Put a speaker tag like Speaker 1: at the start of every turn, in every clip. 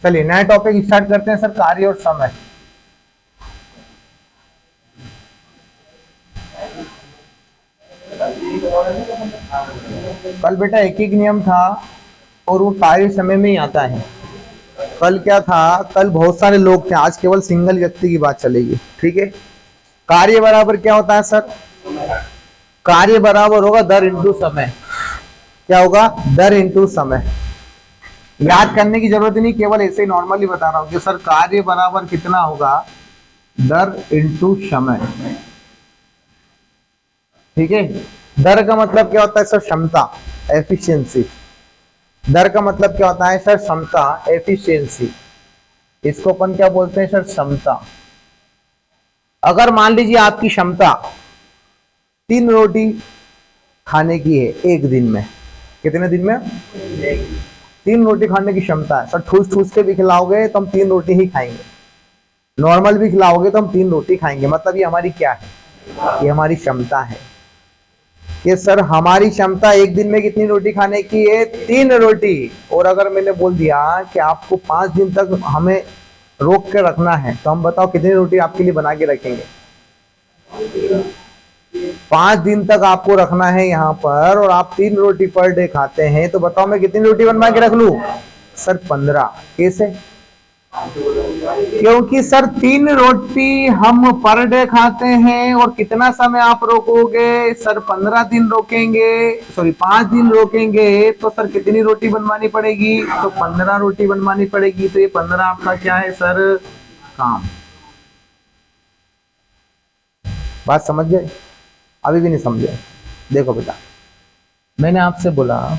Speaker 1: चलिए नया topic start करते हैं सर, कार्य और समय। कल बेटा एक एक नियम था और वो कार्य समय में ही आता है। कल क्या था, कल बहुत सारे लोग थे, आज केवल सिंगल व्यक्ति की बात चलेगी। ठीक है, कार्य बराबर क्या होता है सर, कार्य बराबर होगा दर इंटू समय। क्या होगा, दर इंटू समय। याद करने की जरूरत ही नहीं, केवल ऐसे ही नॉर्मली बता रहा हूं कि सर कार्य बराबर कितना होगा, दर इंटू समय। ठीक है, दर का मतलब क्या होता है सर, क्षमता, एफिशिएंसी। दर का मतलब क्या होता है सर, क्षमता, एफिशिएंसी। इसको अपन क्या बोलते हैं सर, क्षमता। अगर मान लीजिए आपकी क्षमता 3 रोटी खाने की है एक दिन में, कितने दिन में, 3 रोटी खाने की क्षमता है सर। ठूस ठूस के भी खिलाओगे तो हम 3 रोटी ही खाएंगे, नॉर्मल भी खिलाओगे तो हम 3 रोटी खाएंगे। मतलब ये हमारी क्या है, ये हमारी क्षमता है कि सर हमारी क्षमता एक दिन में कितनी रोटी खाने की है, 3 रोटी। और अगर मैंने बोल दिया कि आपको 5 दिन तक हमें रोक के रखना है, तो हम बताओ कितनी रोटी आपके लिए बना के रखेंगे। 5 दिन तक आपको रखना है यहाँ पर, और आप 3 रोटी पर डे खाते हैं, तो बताओ मैं कितनी रोटी बनवा के रख लूं सर, 15। कैसे, क्योंकि सर 3 रोटी हम पर डे खाते हैं, और कितना समय आप रोकोगे सर, 15 दिन रोकेंगे, सॉरी 5 दिन रोकेंगे, तो सर कितनी रोटी बनवानी पड़ेगी, तो 15 रोटी बनवानी पड़ेगी। तो ये 15 आपका क्या है सर, काम। बात समझ गए, अभी भी नहीं समझे। देखो बेटा, मैंने आपसे बोला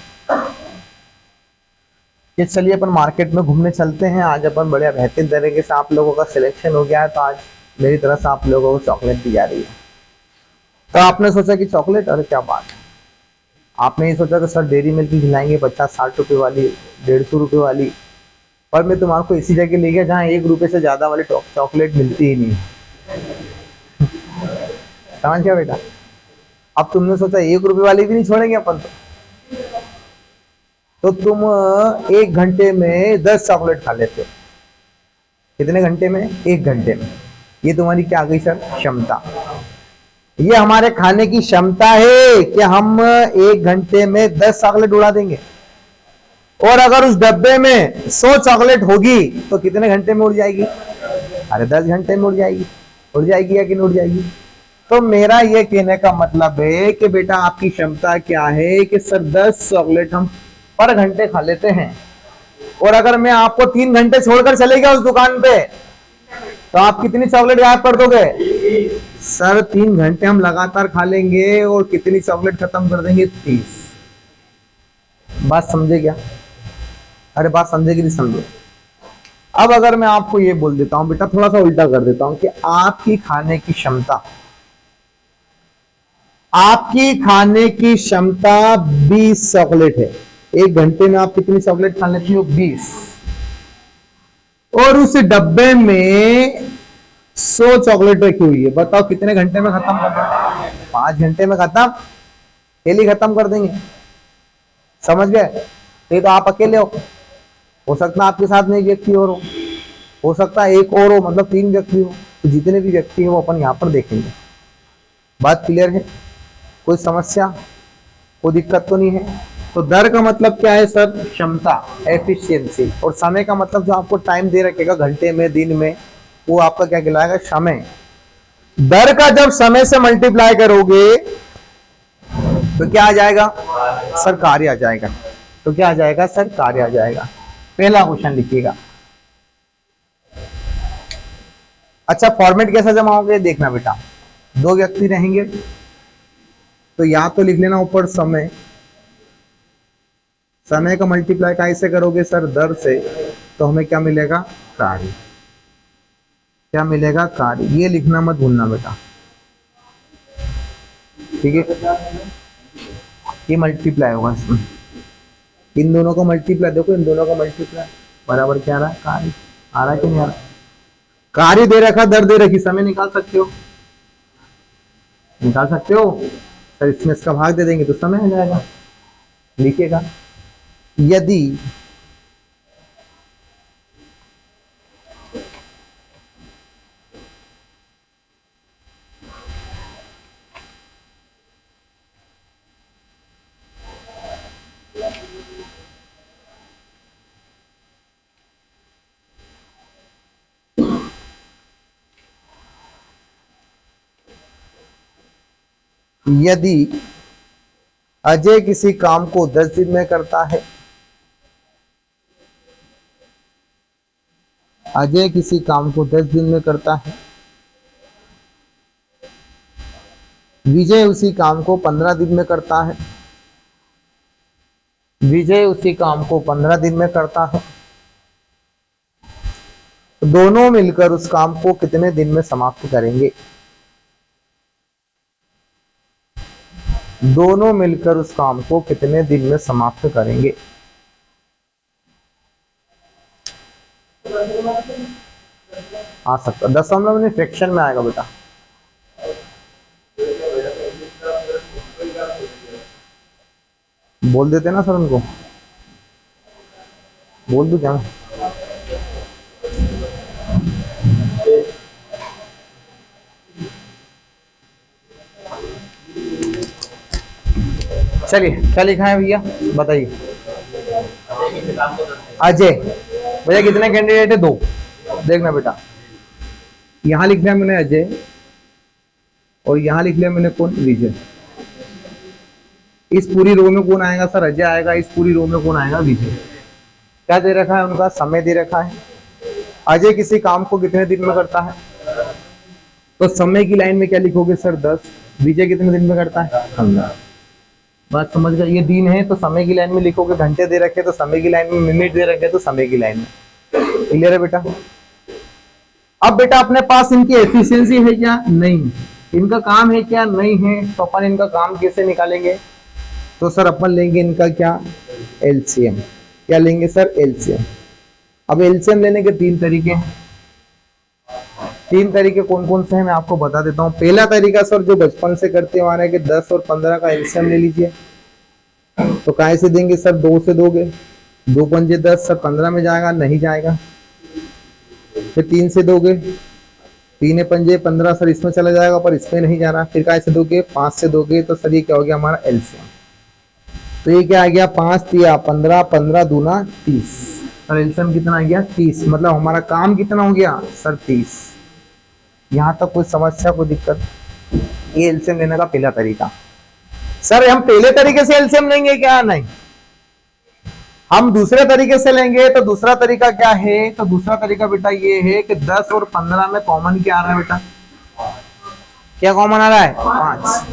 Speaker 1: कि चलिए अपन मार्केट में घूमने चलते हैं, आज अपन बढ़िया बेहतरीन तरीके से आप लोगों का सिलेक्शन हो गया है, तो आज मेरी तरफ से आप लोगों को चॉकलेट दी जा रही है। तो आपने सोचा कि चॉकलेट, अरे क्या बात है। आपने ये सोचा कि सर डेयरी मिल्क की खिलाएंगे 50-60 रुपए वाली, 150 रुपए वाली, पर मैं तुम्हारे को इसी जगह ले गया जहाँ 1 रुपए से ज्यादा वाली चॉकलेट मिलती ही नहीं। समझ गया बेटा, अब तुमने सोचा 1 रुपए वाली भी नहीं छोड़ेंगे अपन, तो तुम 1 घंटे में 10 चॉकलेट खा लेते हो। कितने घंटे में, 1 घंटे में। ये तुम्हारी क्या आ गई सर, क्षमता। ये हमारे खाने की क्षमता है कि हम 1 घंटे में 10 चॉकलेट उड़ा देंगे। और अगर उस डब्बे में 100 चॉकलेट होगी तो कितने घंटे में उड़ जाएगी, अरे 10 घंटे में उड़ जाएगी। उड़ जाएगी या कि नहीं उड़ जाएगी। तो मेरा ये कहने का मतलब है कि बेटा आपकी क्षमता क्या है कि सर 10 चॉकलेट हम पर घंटे खा लेते हैं। और अगर मैं आपको 3 घंटे छोड़कर चले गया उस दुकान पे, तो आप कितनी चॉकलेट गायब कर दोगे सर, 3 घंटे हम लगातार खा लेंगे और कितनी चॉकलेट खत्म कर देंगे, 30। बात समझे क्या, अरे बात समझे कि नहीं समझे। अब अगर मैं आपको ये बोल देता हूं बेटा, थोड़ा सा उल्टा कर देता हूं कि आपकी खाने की क्षमता, आपकी खाने की क्षमता 20 चॉकलेट है। 1 घंटे में आप कितनी चॉकलेट खा लेती हो, 20। और उस डब्बे में 100 चॉकलेट रखी हुई है, बताओ कितने घंटे में खत्म कर देंगे, 5 घंटे में खत्म, डेली खत्म कर देंगे। समझ गए। ये तो आप अकेले हो सकता है आपके साथ में एक व्यक्ति और हो सकता है एक और हो, मतलब 3 व्यक्ति हो। तो जितने भी व्यक्ति है वो अपन यहाँ पर देखेंगे। बात क्लियर है, कोई समस्या, कोई दिक्कत तो नहीं है। तो दर का मतलब क्या है सर, क्षमता, एफिशिएंसी। और समय का मतलब जो आपको टाइम दे रखेगा घंटे में, दिन में, वो आपका क्या कहलाएगा, समय। दर का जब समय से मल्टीप्लाई करोगे तो क्या आ जाएगा सर, कार्य आ जाएगा। तो क्या आ जाएगा सर, कार्य आ जाएगा। पहला क्वेश्चन लिखिएगा। अच्छा फॉर्मेट कैसा जमाओगे, देखना बेटा। 2 व्यक्ति रहेंगे तो या तो लिख लेना ऊपर समय, समय का मल्टीप्लाई कैसे करोगे सर, दर से, तो हमें क्या मिलेगा, कार्य। क्या मिलेगा, कार्य। ये लिखना मत भूलना बेटा, ठीक है। ये मल्टीप्लाई होगा इसमें, इन दोनों का मल्टीप्लाई, देखो इन दोनों का मल्टीप्लाई बराबर क्या आ रहा है, कार्य। आ रहा है कि नहीं आ रहा, कार्य दे रखा, दर दे रखी, समय निकाल सकते हो, निकाल सकते हो सर। इसमें इसका भाग दे देंगे तो समय आ जाएगा। लिखिएगा, यदि यदि अजय किसी काम को 10 दिन में करता है, अजय किसी काम को 10 दिन में करता है, विजय उसी काम को 15 दिन में करता है, विजय उसी काम को 15 दिन में करता है, दोनों मिलकर उस काम को कितने दिन में समाप्त करेंगे? दोनों मिलकर उस काम को कितने दिन में समाप्त करेंगे? आ सकता, दशमलव में फ्रैक्शन में आएगा बेटा। बोल देते ना सर उनको, बोल दो क्या? चलिए क्या लिखा है भैया बताइए। अजय, भैया कितने कैंडिडेट है? 2। देखना बेटा, यहां लिख लिया मैंने अजय और यहां लिख लिया मैंने कौन? विजय। इस पूरी रो में कौन आएगा सर? अजय आएगा। इस पूरी रो में कौन आएगा? विजय। क्या दे रखा है? उनका समय दे रखा है। अजय किसी काम को कितने दिन में करता है, तो समय की लाइन में क्या लिखोगे सर? 10। विजय कितने दिन में करता है? 15। बात समझ गए? ये दिन है तो समय की लाइन में लिखोगे, घंटे दे रखे तो समय की लाइन में, मिनट दे रखे तो समय की लाइन में। क्लियर है बेटा? अब बेटा अपने पास इनकी एफिशिएंसी है क्या? नहीं। इनका काम है क्या? नहीं है। तो अपन इनका काम कैसे निकालेंगे? तो सर अपन लेंगे इनका क्या? एलसीएम। क्या लेंगे सर? एलसीएम। अब एलसीएम लेने के 3 तरीके हैं। 3 तरीके कौन कौन से हैं मैं आपको बता देता हूं। पहला तरीका सर जो बचपन से करते आ रहे हैं कि 10 और 15 का एलसीएम ले लीजिए। तो काय से देंगे सर? 2 से दोगे, 2 पंजे 10 सर 15 में जाएगा? नहीं जाएगा। फिर 3 से दोगे, 3 पंजे 15 सर इसमें चला जाएगा पर इसमें नहीं जा रहा। फिर काय से दोगे? 5 से दोगे। तो सर ये क्या हो गया हमारा? एलसीएम। तो ये क्या आ गया? 5 तिया 15, 15 दूना 30। सर एलसीएम कितना आ गया? 30। मतलब हमारा काम कितना हो गया सर? 30। यहां तक कोई समस्या, कोई दिक्कत? ये एलसीएम लेने का पहला तरीका। सर हम पहले तरीके से एलसीएम लेंगे क्या? नहीं, हम दूसरे तरीके से लेंगे। तो दूसरा तरीका क्या है? तो दूसरा तरीका बेटा ये है कि 10 और 15 में कॉमन क्या आ रहा है बेटा? क्या कॉमन आ रहा है? 5।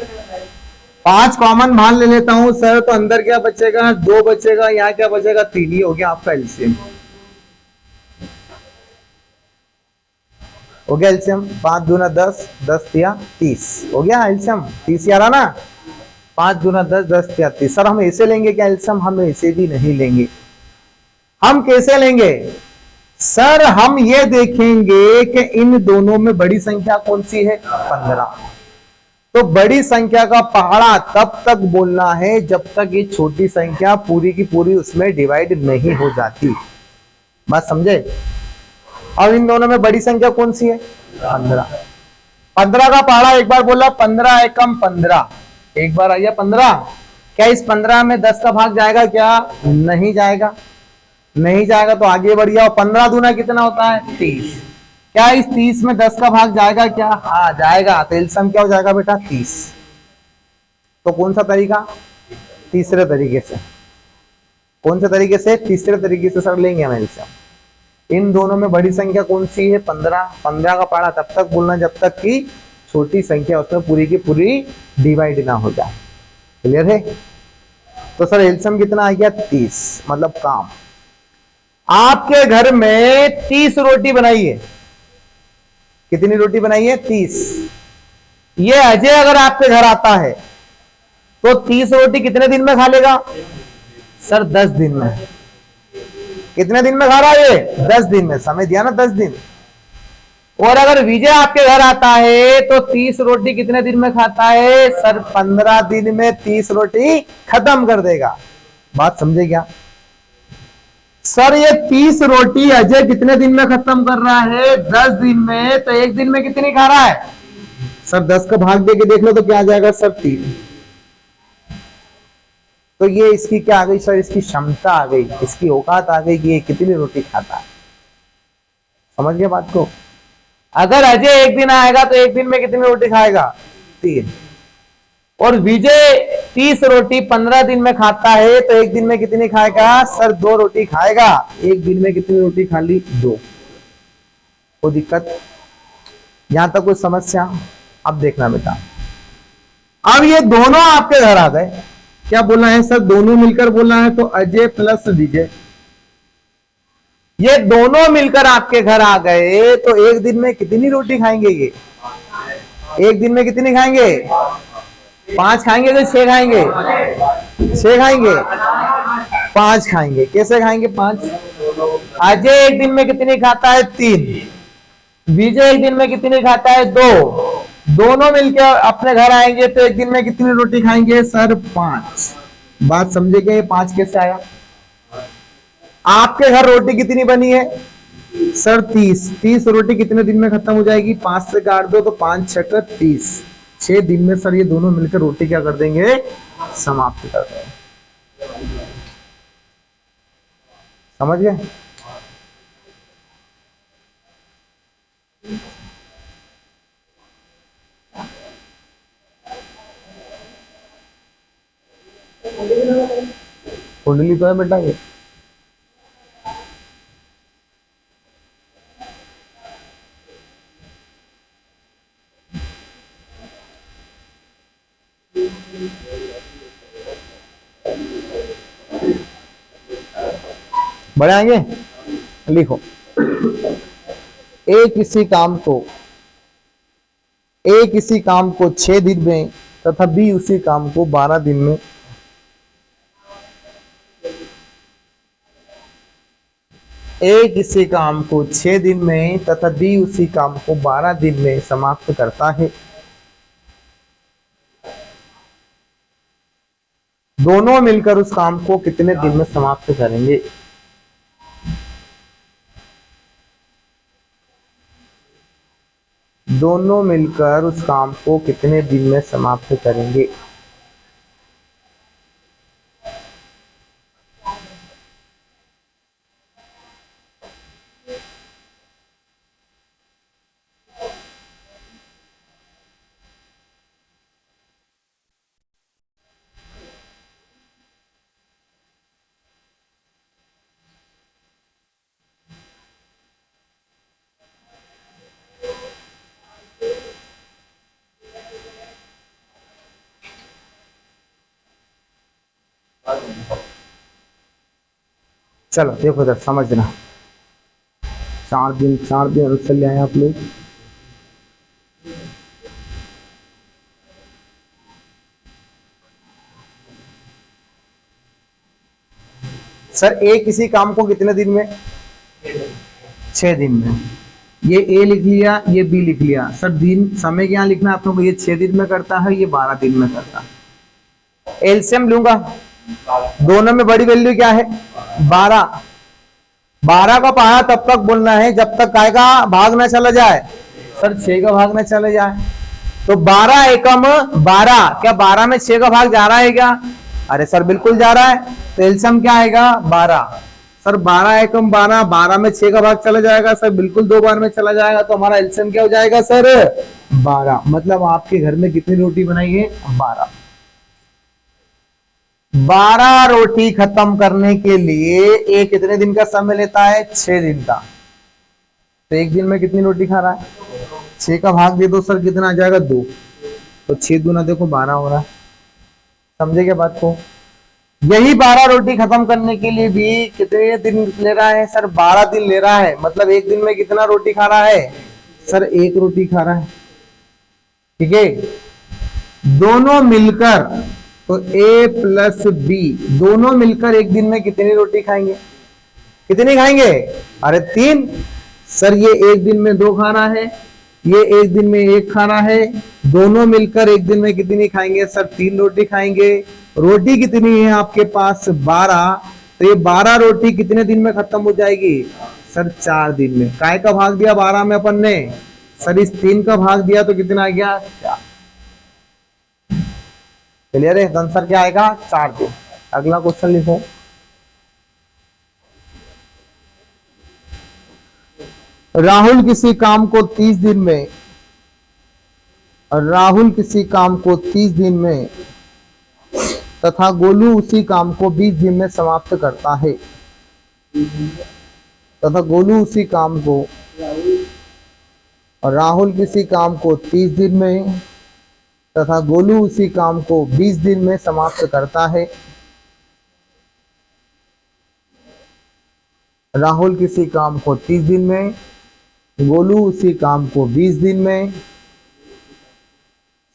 Speaker 1: 5 कॉमन मान ले लेता हूं सर, तो अंदर क्या बचेगा? 2 बचेगा। यहाँ क्या बचेगा? 3। ही हो गया आपका एलसीएम। हो गया एलसीएम। 5 दूना 10, 10 तिया 30 हो गया एलसीएम। 30 आ रहा ना? 5 दूना 10, 10 तिया 30। सर हम ऐसे लेंगे क्या एलसीएम? हम ऐसे भी नहीं लेंगे। हम कैसे लेंगे सर? हम ये देखेंगे कि इन दोनों में बड़ी संख्या कौन सी है? 15। तो बड़ी संख्या का पहाड़ा तब तक बोलना है जब तक ये छोटी संख्या पूरी की पूरी उसमें डिवाइड नहीं हो जाती। बात समझे? अब इन दोनों में बड़ी संख्या कौन सी है? 15। 15 का पहाड़ा एक बार बोला 15 एकम 15, एक बार आइए 15। क्या इस 15 में 10 का भाग जाएगा क्या? नहीं जाएगा। नहीं जाएगा तो आगे बढ़ जाओ। 15 दूना कितना होता है? 30। क्या इस 30 में 10 का भाग जाएगा क्या? हाँ जाएगा। तो एलसीएम क्या हो जाएगा बेटा? 30। तो कौन सा तरीका? तीसरे तरीके से। कौन से तरीके से? तीसरे तरीके से सर लेंगे हम एलसीएम। इन दोनों में बड़ी संख्या कौन सी है? 15। 15 का पहाड़ा तब तक बोलना जब तक कि छोटी संख्या उसमें पूरी की पूरी डिवाइड ना हो जाए। क्लियर है? तो सर एलसीएम कितना आ गया? 30। मतलब काम आपके घर में 30 रोटी बनाई है। कितनी रोटी बनाई है? 30। ये अजय अगर आपके घर आता है तो 30 रोटी कितने दिन में खा लेगा सर? 10 दिन में। कितने दिन में खा रहा है ये? 10 दिन में। समय दिया ना 10 दिन। और अगर विजय आपके घर आता है तो 30 रोटी कितने दिन में खाता है सर? 15 दिन में 30 रोटी खत्म कर देगा। बात समझे क्या सर? ये 30 रोटी अजय कितने दिन में खत्म कर रहा है? 10 दिन में। तो एक दिन में कितनी खा रहा है सर? 10 का भाग दे के देख लो तो क्या आ जाएगा सर? 3। तो ये इसकी क्या आ गई सर? इसकी क्षमता आ गई, इसकी औकात आ गई कि ये कितनी रोटी खाता है। समझ गए बात को? अगर अजय एक दिन आएगा तो एक दिन में कितनी रोटी खाएगा? 3। और विजय 30 रोटी 15 दिन में खाता है, तो एक दिन में कितनी खाएगा सर? 2 रोटी खाएगा। एक दिन में कितनी रोटी खा ली? 2। कोई दिक्कत? यहां तक कोई समस्या? अब देखना बेटा, अब ये दोनों आपके घर आ गए। क्या बोलना है सर? दोनों मिलकर बोलना है, तो अजय प्लस विजय, ये दोनों मिलकर आपके घर आ गए, तो एक दिन में कितनी रोटी खाएंगे? ये एक दिन में कितनी खाएंगे? 5 खाएंगे तो 6 खाएंगे? 6 खाएंगे? 5 खाएंगे। कैसे खाएंगे 5? अजय एक दिन में कितनी खाता है? 3। विजय एक दिन में कितनी खाता है? 2। दोनों मिलकर अपने घर आएंगे, तो एक दिन में कितनी रोटी खाएंगे सर? 5। बात समझे क्या? ये 5 कैसे आया? आपके घर रोटी कितनी बनी है सर? 30। 30 रोटी कितने दिन में खत्म हो जाएगी? 5 से काट दो तो 5 6 30। 6 दिन में सर ये दोनों मिलकर रोटी क्या कर देंगे? समाप्त कर देंगे। समझ गए? कुंडली तो है बेटा ये। बड़े आएंगे? लिखो, ए किसी काम को 6 दिन में तथा बी उसी काम को 12 दिन में, ए किसी काम को 6 दिन में तथा बी उसी काम को 12 दिन में समाप्त करता है। दोनों मिलकर उस काम को कितने दिन में समाप्त करेंगे? दोनों मिलकर उस काम को कितने दिन में समाप्त करेंगे? चलो देखो इधर समझना। 4 दिन आंसर ले आए आप लोग। सर ए किसी काम को कितने दिन में? 6 दिन में। ये ए लिख लिया, ये बी लिख लिया। सर दिन समय क्या लिखना आप लोगों को? ये 6 दिन में करता है, ये 12 दिन में करता है। एलसीएम लूंगा, दोनों में बड़ी वैल्यू क्या है? 12। 12 का पहाड़ा तब तक बोलना है जब तक काय का भाग ना चला जाए सर, 6 का भाग ना चले जाए। तो 12 एकम 12, क्या 12 में 6 का भाग जा रहा है क्या? अरे सर बिल्कुल जा रहा है। तो एलसीएम क्या आएगा? 12। सर 12 एकम 12, 12 में 6 का भाग चला जाएगा सर, बिल्कुल 2 बार में चला जाएगा। तो हमारा एलसीएम क्या हो जाएगा सर? 12। मतलब आपके घर में कितनी रोटी बनाई है? 12। 12 रोटी खत्म करने के लिए ये कितने दिन का समय लेता है? 6 दिन का। तो एक दिन में कितनी रोटी खा रहा है? 6 का भाग दे दो सर, कितना आ जाएगा? 2। तो 6 दूना देखो 12 हो रहा है। समझे क्या बात को? यही 12 रोटी खत्म करने के लिए भी कितने दिन ले रहा है सर? 12 दिन ले रहा है। मतलब एक दिन में कितना रोटी खा रहा है सर? 1 रोटी खा रहा है। ठीक है, दोनों मिलकर, तो ए प्लस बी दोनों मिलकर एक दिन में कितनी रोटी खाएंगे? कितनी खाएंगे? अरे 3। सर ये एक दिन में 2 खाना है, ये एक दिन में 1 खाना है। दोनों मिलकर एक दिन में कितनी खाएंगे सर? 3 रोटी खाएंगे। रोटी कितनी है आपके पास? 12। तो ये 12 रोटी कितने दिन में खत्म हो जाएगी सर? 4 दिन में। काय का भाग दिया 12 में अपन ने सर? इस 3 का भाग दिया तो कितना आ गया? 4। क्लियर है? आंसर क्या आएगा? 4 दिन। अगला क्वेश्चन लिखो। राहुल किसी काम को 30 दिन में और राहुल किसी काम को 30 दिन में तथा गोलू उसी काम को 20 दिन में समाप्त करता है। तथा गोलू उसी काम को और राहुल किसी काम को 30 दिन में तथा गोलू उसी काम को 20 दिन में समाप्त करता है। राहुल किसी काम को 30 दिन में, गोलू उसी काम को 20 दिन में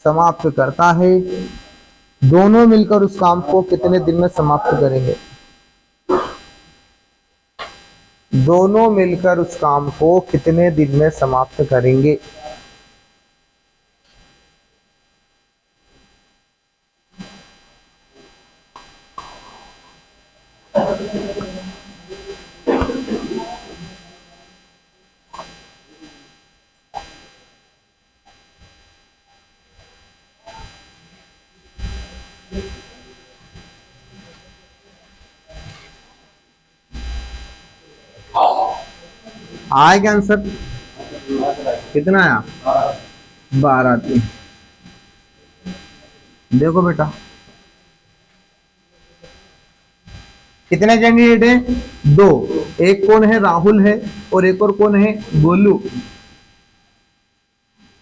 Speaker 1: समाप्त करता है। दोनों मिलकर उस काम को कितने दिन में समाप्त करेंगे? दोनों मिलकर उस काम को कितने दिन में समाप्त करेंगे? आया क्या आंसर? कितना आया? 12 दिन। देखो बेटा, कितने कैंडिडेट हैं? 2। एक कौन है? राहुल है, और एक और कौन है? गोलू।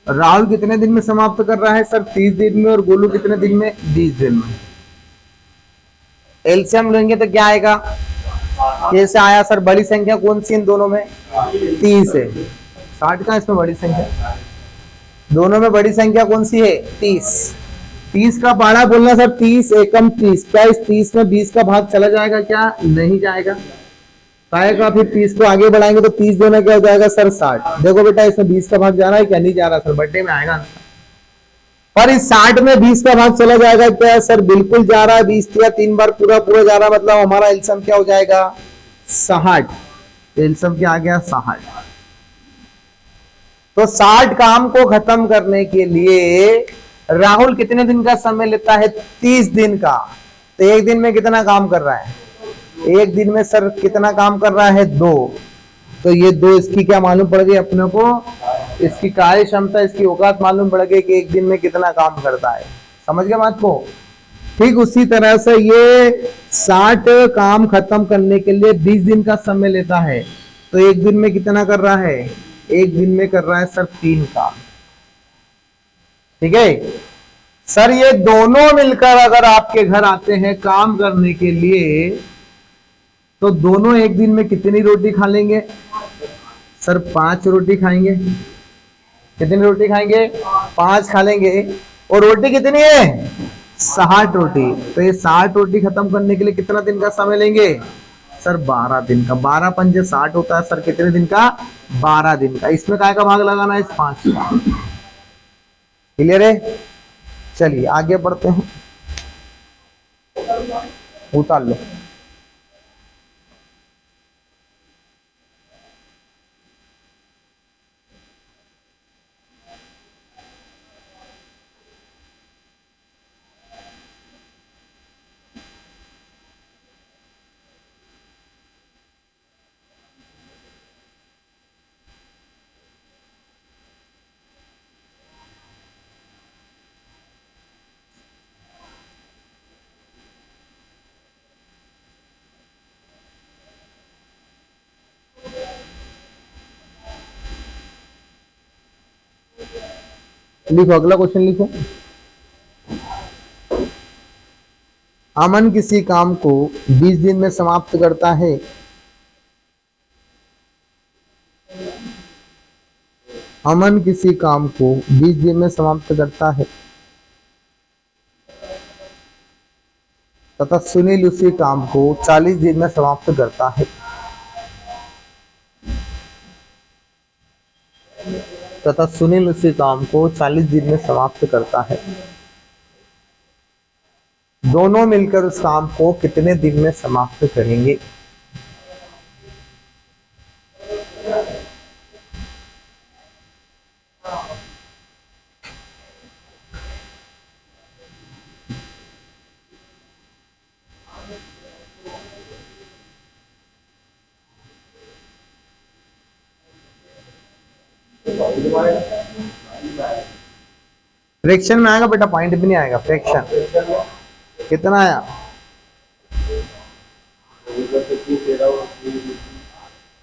Speaker 1: राहुल कितने दिन में समाप्त कर रहा है सर? 30 दिन में। और गोलू कितने दिन में? 20 दिन में। एलसीएम लेंगे तो क्या आएगा? कैसे आया सर? बड़ी संख्या कौन सी इन दोनों में? 30 है। 60 का इसमें बड़ी संख्या, दोनों में बड़ी संख्या कौन सी है? 30। 30 का पहाड़ा बोलना सर, 30 एकम 30। क्या इस 30 में 20 का भाग चला जाएगा? क्या नहीं जाएगा? आएगा। फिर 30 को आगे बढ़ाएंगे तो 30 दोनों क्या हो जाएगा सर? 60। देखो बेटा, इसमें 20 का भाग जा रहा है क्या? नहीं जा रहा सर, बर्थडे में आएगा। पर इस 60 में 20 का भाग चला जाएगा क्या सर? बिल्कुल जा रहा है। 20 या 3 बार पूरा पूरा जा रहा है, मतलब हमारा एलसीएम क्या हो जाएगा? 60। एलसीएम क्या आ गया? 60। तो 60 काम को खत्म करने के लिए राहुल कितने दिन का समय लेता है? 30 दिन का। तो एक दिन में कितना काम कर रहा है? एक दिन में सर कितना काम कर रहा है? 2। तो ये 2 इसकी क्या मालूम पड़ गई अपने को? इसकी कार्य क्षमता, इसकी औकात मालूम पड़ गई कि एक दिन में कितना काम करता है। समझ गए बात को? ठीक उसी तरह से ये 60 काम खत्म करने के लिए 20 दिन का समय लेता है। तो एक दिन में कितना कर रहा है? एक दिन में कर रहा है सर 3 काम। ठीक है सर, ये दोनों मिलकर अगर आपके घर आते हैं काम करने के लिए, तो दोनों एक दिन में कितनी रोटी खा लेंगे सर? 5 रोटी खाएंगे। कितनी रोटी खाएंगे? 5 खा लेंगे। और रोटी कितनी है? 60 रोटी। तो ये 60 रोटी खत्म करने के लिए कितना दिन का समय लेंगे सर? 12 दिन का। 12 पंजे 60 होता है सर, कितने दिन का? 12 दिन का। इसमें काय का भाग लगाना है? इस 5 का। क्लियर है? चलिए आगे बढ़ते हैं। उतार लो। लिखो, अगला क्वेश्चन लिखो। अमन किसी काम को 20 दिन में समाप्त करता है। अमन किसी काम को 20 दिन में समाप्त करता है तथा सुनील उसी काम को 40 दिन में समाप्त करता है। तथा सुनील उसी काम को 40 दिन में समाप्त करता है। दोनों मिलकर उस काम को कितने दिन में समाप्त करेंगे? फ्रैक्शन में आएगा बेटा, पॉइंट भी नहीं आएगा, फ्रैक्शन। कितना आया?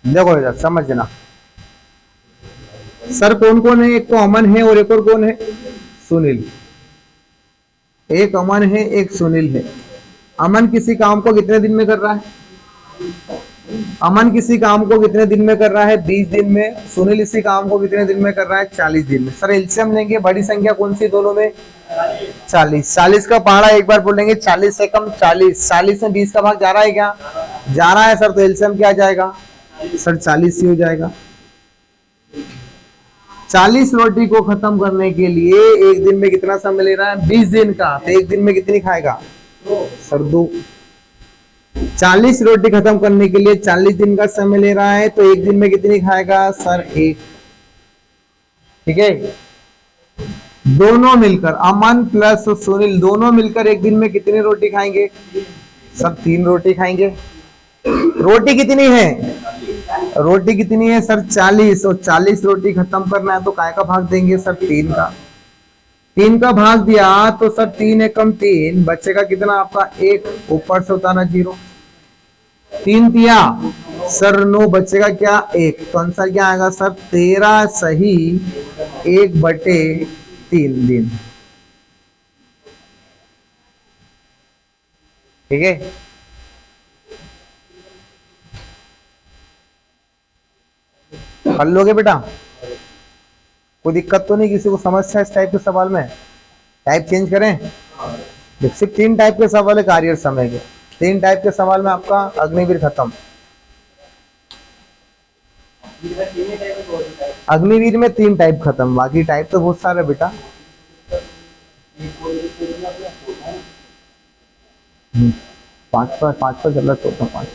Speaker 1: देखो इधर समझना सर, कौन कौन है? एक तो अमन है और एक और कौन है? सुनील। एक अमन है, एक सुनील है। अमन किसी काम को कितने दिन में कर रहा है? अमन किसी काम को कितने दिन में कर रहा है? 20 दिन में। सुनील इसी काम को कितने दिन में कर रहा है? 40 दिन में। सर एलसीएम लेंगे, बड़ी संख्या कौन सी दोनों में? 40। 40 का पहाड़ा एक बार बोलेंगे, 40 से कम 40। 40 में 20 का भाग जा रहा है क्या? जा रहा है सर, तो एलसीएम क्या आ जाएगा सर? 40 ही हो जाएगा। 40 रोटी को खत्म करने के लिए एक दिन में कितना समय ले रहा है? 20 दिन का। तो एक दिन में कितनी खाएगा सर? 2। 40 रोटी खत्म करने के लिए 40 दिन का समय ले रहा है, तो एक दिन में कितनी खाएगा सर? 1। ठीक है, दोनों मिलकर अमन प्लस सुनील दोनों मिलकर एक दिन में कितनी रोटी खाएंगे सर? 3 रोटी खाएंगे। रोटी कितनी है? रोटी कितनी है सर? 40। और 40 रोटी खत्म करना है तो काय का भाग देंगे सर? 3 का। 3 का भाग दिया तो सर 3 एकम 3 बचेगा कितना आपका? 1। ऊपर से उतारना 0। 3 दिया सर 9 बचेगा क्या? 1। तो आंसर क्या आएगा सर? 13 सही 1/3 दिन। ठीक है, कर लोगे बेटा? कोई दिक्कत तो नहीं? किसी को समस्या इस टाइप के सवाल में? टाइप चेंज करें? सिर्फ 3 टाइप के सवाल है कार्य समय के। 3 टाइप के सवाल में आपका अग्निवीर खत्म। अग्निवीर में 3 टाइप खत्म, बाकी टाइप तो बहुत सारे बेटा। पांच पर चल रहा, चौथा 5।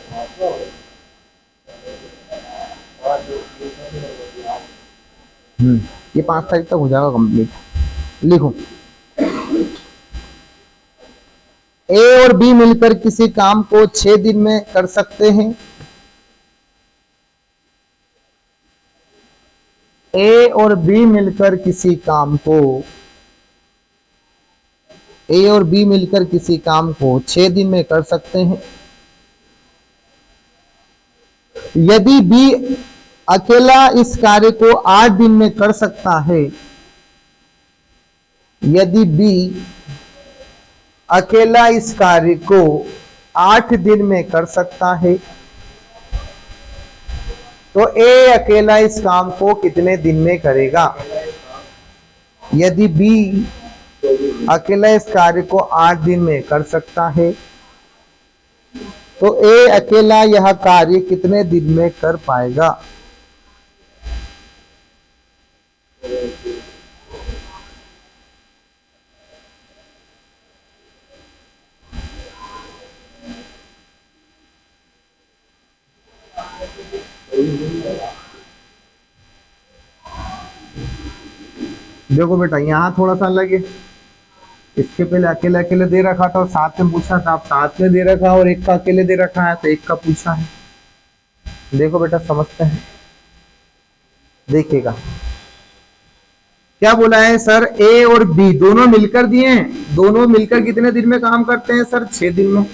Speaker 1: ये 5 तारीख तक हो जाएगा कंप्लीट। लिखो, ए और बी मिलकर किसी काम को 6 दिन में कर सकते हैं। ए और बी मिलकर किसी काम को, ए और बी मिलकर किसी काम को 6 दिन में कर सकते हैं। यदि बी अकेला इस कार्य को 8 दिन में कर सकता है, यदि बी अकेला इस कार्य को 8 दिन में कर सकता है, तो ए अकेला इस काम को कितने दिन में करेगा? यदि बी अकेला इस कार्य को 8 दिन में कर सकता है, तो ए अकेला यह कार्य कितने दिन में कर पाएगा? देखो बेटा, यहां थोड़ा सा अलग है। इसके पहले अकेले अकेले दे रखा था और साथ में पूछा था, आप साथ में दे रखा और एक का अकेले दे रखा है तो एक का पूछा है। देखो बेटा, समझते हैं, देखिएगा क्या बोला है सर? ए और बी दोनों मिलकर दिए हैं, दोनों मिलकर कितने दिन में काम करते हैं सर? 6 दिन में।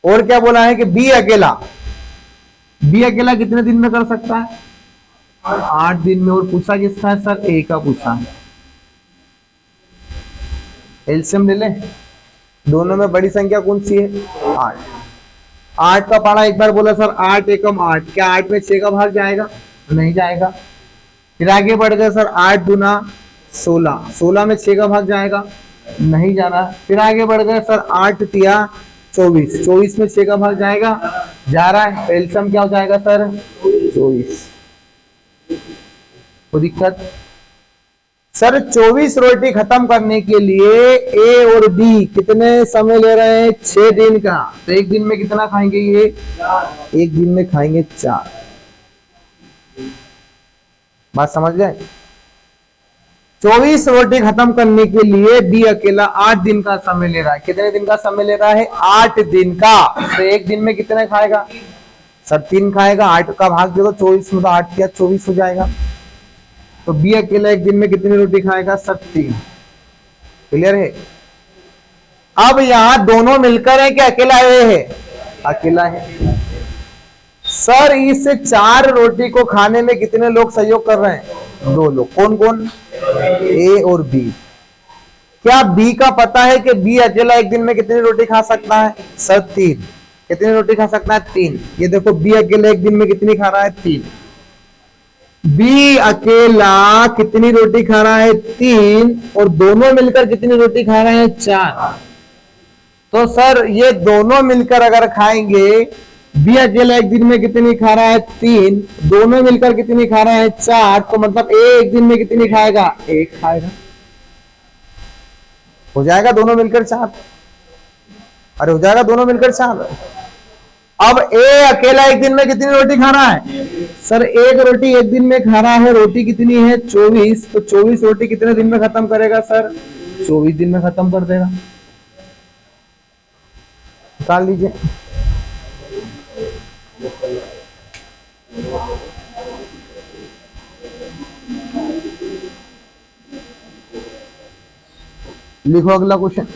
Speaker 1: और क्या बोला है कि बी अकेला कितने दिन में कर सकता है? 8 दिन में। और पूछा किसका है सर? ए का पूछा है। एलसीएम ले ले, दोनों में बड़ी संख्या कौन सी है? 8। 8 का पढ़ा एक बार बोला सर, 8 एकम 8। क्या 8 में 6 का भाग जाएगा? नहीं जाएगा। फिर आगे बढ़ गए सर, 8 दूना 16। 16 में 6 का भाग जाएगा? नहीं जा रहा। फिर आगे बढ़ गए सर, 8 तिया 24। 24 में 6 का भाग जाएगा? जा रहा है। एलसीएम क्या हो जाएगा सर? 24। कोई दिक्कत सर? 24 रोटी खत्म करने के लिए ए और बी कितने समय ले रहे हैं? 6 दिन का। तो एक दिन में कितना खाएंगे ये? एक दिन में खाएंगे 4। बात समझ गए? 24 रोटी खत्म करने के लिए बी अकेला 8 दिन का समय ले रहा है। कितने दिन का समय ले रहा है? 8 दिन का। तो एक दिन में कितने खाएगा सर? 3 खाएगा। 8 का भाग देखो 24 में, तो 8 या 24 हो जाएगा। तो बी अकेला एक दिन में कितनी रोटी खाएगा सर 3। क्लियर है। अब यहां दोनों मिलकर है कि अकेला ए है, अकेला है। सर इस 4 रोटी को खाने में कितने लोग सहयोग कर रहे हैं, 2 लोग। कौन कौन, ए और बी। क्या बी का पता है कि बी अकेला एक दिन में कितनी रोटी खा सकता है सर 3। कितनी रोटी खा सकता है 3। ये देखो बी अकेला एक दिन में कितनी खा रहा है 3। बी अकेला कितनी रोटी खा रहा है 3 और दोनों मिलकर कितनी रोटी खा रहे हैं 4। तो सर ये दोनों मिलकर अगर खाएंगे, बी अकेला एक दिन में कितनी खा रहा है 3, दोनों मिलकर कितनी खा रहा है 4, तो मतलब ए एक दिन में कितनी खाएगा 1 खाएगा। हो जाएगा दोनों मिलकर 4। अरे हो जाएगा दोनों मिलकर 4। अब ए अकेला एक दिन में कितनी रोटी खा रहा है सर, 1 रोटी एक दिन में खा रहा है। रोटी कितनी है 24, तो 24 रोटी कितने दिन में खत्म करेगा सर, 24 दिन में खत्म कर देगा। निकाल लीजिए। लिखो अगला क्वेश्चन।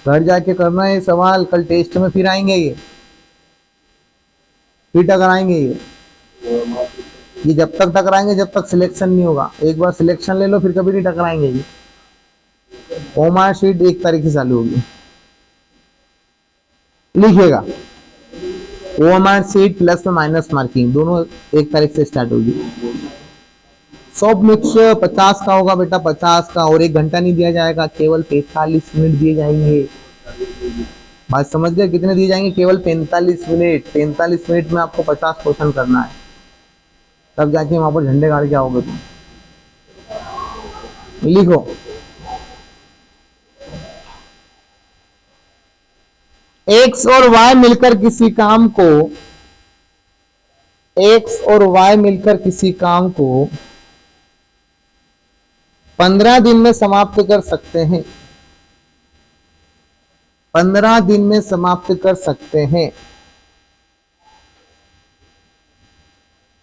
Speaker 1: घर जाके करना है सवाल, कल टेस्ट में फिर आएंगे ये, फिर टकराएंगे ये जब तक टकराएंगे जब तक सिलेक्शन नहीं होगा। एक बार सिलेक्शन ले लो फिर कभी नहीं टकराएंगे ये। ओमा शीट 1 तारीख से चालू होगी, लिखिएगा। ओमा शीट प्लस में माइनस मार्किंग दोनों 1 तारीख से स्टार्ट होगी। सब मिक्स 50 का होगा बेटा, 50 का, और 1 घंटा नहीं दिया जाएगा, केवल 45 मिनट दिए जाएंगे। बात समझ गए, कितने दिए जाएंगे, केवल 45 मिनट। 45 मिनट में आपको 50 क्वेश्चन करना है, तब जाके वहां पर झंडे गाड़ के आओगे तुम। लिखो एक्स और वाई मिलकर किसी काम को, एक्स और वाई मिलकर किसी काम को 15 दिन में समाप्त कर सकते हैं, 15 दिन में समाप्त कर सकते हैं।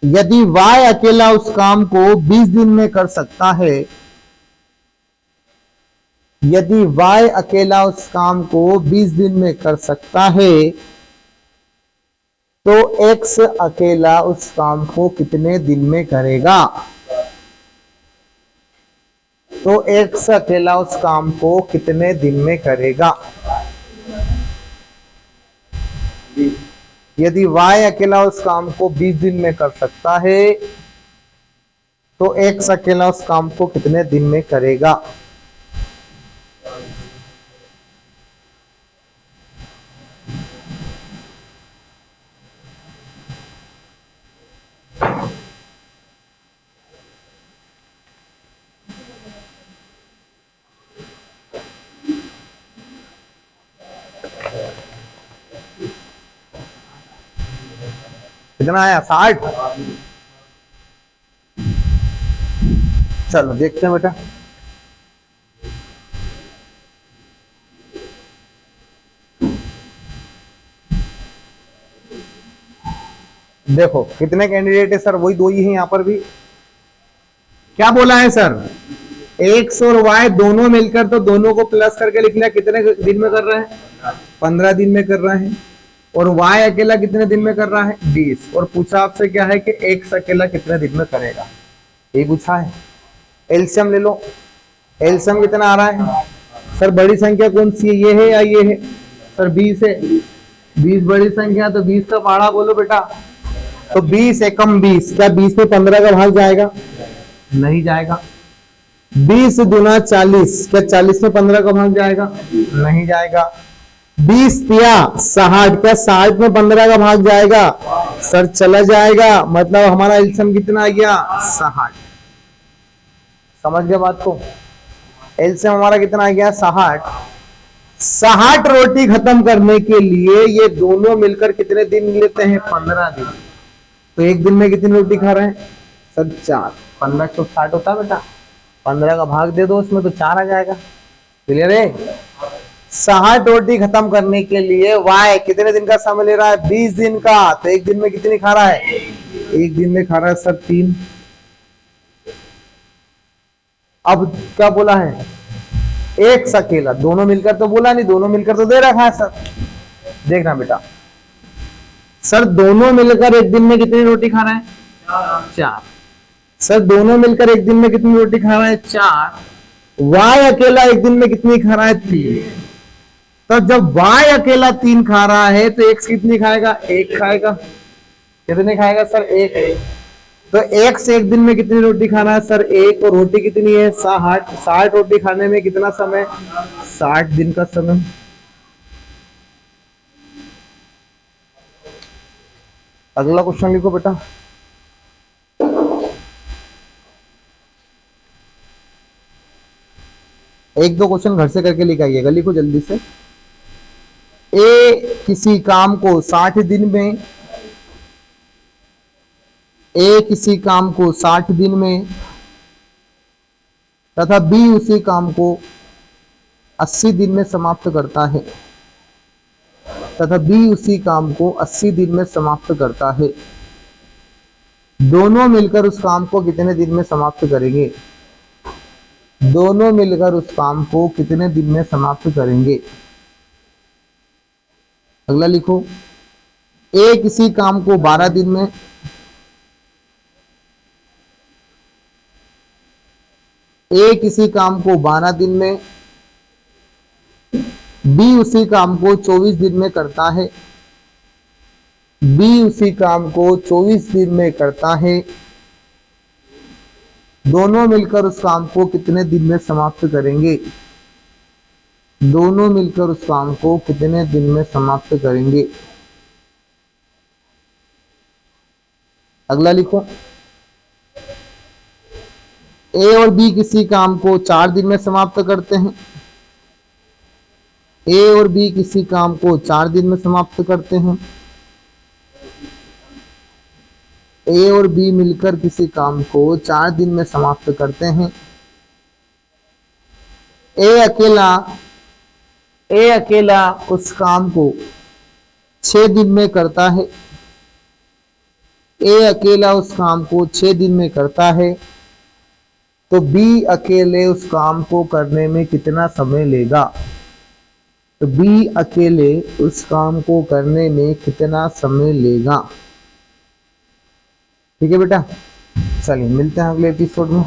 Speaker 1: यदि वाई अकेला उस काम को 20 दिन में कर सकता है, यदि वाई अकेला उस काम को 20 दिन में कर सकता है, तो एक्स अकेला उस काम को कितने दिन में करेगा। तो एक्स अकेला उस काम को कितने दिन में करेगा। यदि वाई अकेला उस काम को 20 दिन में कर सकता है, तो एक्स अकेला उस काम को कितने दिन में करेगा। कितना आया 60। चलो देखते हैं बेटा। देखो कितने कैंडिडेट है सर, वही 2 ही है यहाँ पर भी। क्या बोला है सर, एक्स और वाई दोनों मिलकर, तो दोनों को प्लस करके लिख लिया। कितने दिन में कर रहे हैं 15 दिन में कर रहे हैं। और y अकेला कितने दिन में कर रहा है 20। और पूछा आपसे क्या है कि x अकेला कितने दिन में करेगा, ये पूछा है। एलसीएम ले लो। एलसीएम कितना आ रहा है सर, बड़ी संख्या कौन सी है, ये है या ये है सर, 20 है। 20 बड़ी संख्या, तो 20 का पहाड़ा बोलो बेटा। तो 20 एकम 20, क्या 20 में 15 का भाग जाएगा, नहीं जाएगा। 20 दूना 40, क्या 40 में 15 का भाग जाएगा, नहीं जाएगा। 20 तिया 60, क्या 60 में 15 का भाग जाएगा सर, चला जाएगा। मतलब हमारा एलसीएम कितना आ गया 60। समझ गए बात को, एलसीएम हमारा कितना आ गया 60। 60 रोटी खत्म करने के लिए ये दोनों मिलकर कितने दिन लेते हैं 15 दिन। तो एक दिन में कितनी रोटी खा रहे हैं सर 4। 15 तो 60 होता है बेटा, 15 का भाग दे दो उसमें तो 4 आ जाएगा। क्लियर है। 60 रोटी खत्म करने के लिए वाई कितने दिन का समय ले रहा है 20 दिन का। तो एक दिन में कितनी खा रहा है, एक दिन में खा रहा है सर 3। अब क्या बोला है, एक अकेला, दोनों मिलकर तो बोला नहीं, दोनों मिलकर तो दे रखा है सर। देखना बेटा, सर दोनों मिलकर एक दिन में कितनी रोटी खा रहा है, 4। सर दोनों मिलकर एक दिन में कितनी रोटी खा रहा है, 4। वाई अकेला एक दिन में कितनी खा रहा है, 3। तो जब वाई अकेला 3 खा रहा है तो एक्स कितनी खाएगा, 1 खाएगा। कितने खाएगा सर, 1। तो एक्स एक दिन में कितनी रोटी खाना है सर, 1। और रोटी कितनी है, 60 रोटी खाने में कितना समय, 60 दिन का समय। अगला क्वेश्चन लिखो बेटा। एक दो क्वेश्चन घर से करके लेके आइएगा, लिखो जल्दी से। ए किसी काम को 60 दिन में, ए किसी काम को 60 दिन में तथा बी उसी काम को 80 दिन में समाप्त करता है, तथा बी उसी काम को 80 दिन में समाप्त करता है। दोनों मिलकर उस काम को कितने दिन में समाप्त करेंगे, दोनों मिलकर उस काम को कितने दिन में समाप्त करेंगे। अगला लिखो, ए किसी काम को 12 दिन में, ए किसी काम को 12 दिन में, बी उसी काम को 24 दिन में करता है, बी उसी काम को 24 दिन में करता है। दोनों मिलकर उस काम को कितने दिन में समाप्त करेंगे, दोनों मिलकर उस काम को कितने दिन में समाप्त करेंगे। अगला लिखो, ए और बी किसी काम को 4 दिन में समाप्त करते हैं, ए और बी किसी काम को 4 दिन में समाप्त करते हैं। ए और बी मिलकर किसी काम को 4 दिन में समाप्त करते हैं। ए अकेला उस काम को 6 दिन में करता है, ए अकेला उस काम को 6 दिन में करता है। तो बी अकेले उस काम को करने में कितना समय लेगा, तो बी अकेले उस काम को करने में कितना समय लेगा। ठीक है बेटा, चलिए मिलते हैं अगले एपिसोड में।